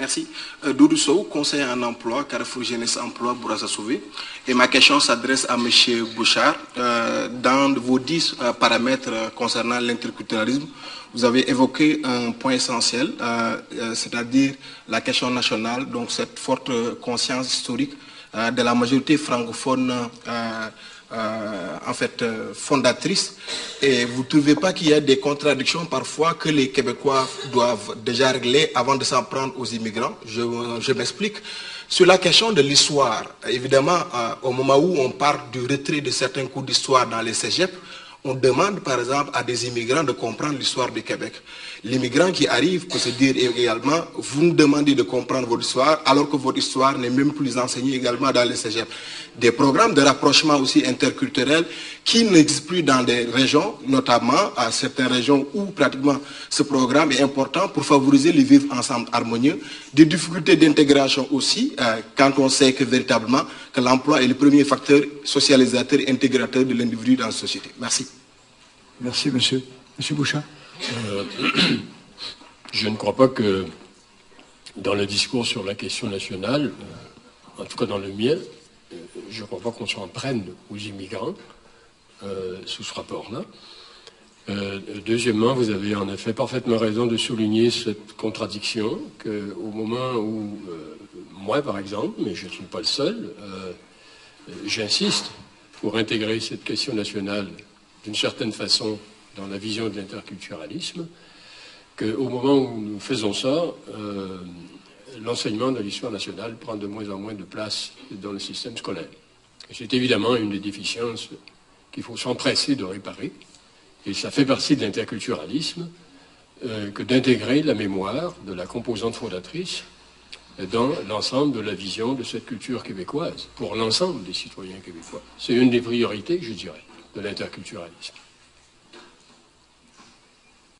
Merci. Doudou Sow, conseiller en emploi, Carrefour Jeunesse Emploi, Bourassa Sauvé. Et ma question s'adresse à M. Bouchard. Dans vos 10 paramètres concernant l'interculturalisme, vous avez évoqué un point essentiel, c'est-à-dire la question nationale, donc cette forte conscience historique de la majorité francophone fondatrice. Et vous ne trouvez pas qu'il y a des contradictions parfois que les Québécois doivent déjà régler avant de s'en prendre aux immigrants? Je m'explique. Sur la question de l'histoire, évidemment, au moment où on parle du retrait de certains cours d'histoire dans les cégeps, on demande par exemple à des immigrants de comprendre l'histoire du Québec. L'immigrant qui arrive peut se dire également, vous nous demandez de comprendre votre histoire alors que votre histoire n'est même plus enseignée également dans les cégeps. Des programmes de rapprochement aussi interculturel qui n'existent plus dans des régions, notamment à certaines régions où pratiquement ce programme est important pour favoriser le vivre ensemble harmonieux. Des difficultés d'intégration aussi, quand on sait que véritablement que l'emploi est le premier facteur socialisateur et intégrateur de l'individu dans la société. Merci. Merci, monsieur. Monsieur Bouchard. Je ne crois pas que dans le discours sur la question nationale, en tout cas dans le mien, je ne crois pas qu'on s'en prenne aux immigrants sous ce rapport-là. Deuxièmement, vous avez en effet parfaitement raison de souligner cette contradiction qu'au moment où, moi par exemple, mais je ne suis pas le seul, j'insiste pour intégrer cette question nationale d'une certaine façon dans la vision de l'interculturalisme, qu'au moment où nous faisons ça, l'enseignement de l'histoire nationale prend de moins en moins de place dans le système scolaire. C'est évidemment une des déficiences qu'il faut s'empresser de réparer, et ça fait partie de l'interculturalisme que d'intégrer la mémoire de la composante fondatrice dans l'ensemble de la vision de cette culture québécoise, pour l'ensemble des citoyens québécois. C'est une des priorités, je dirais, de l'interculturalisme.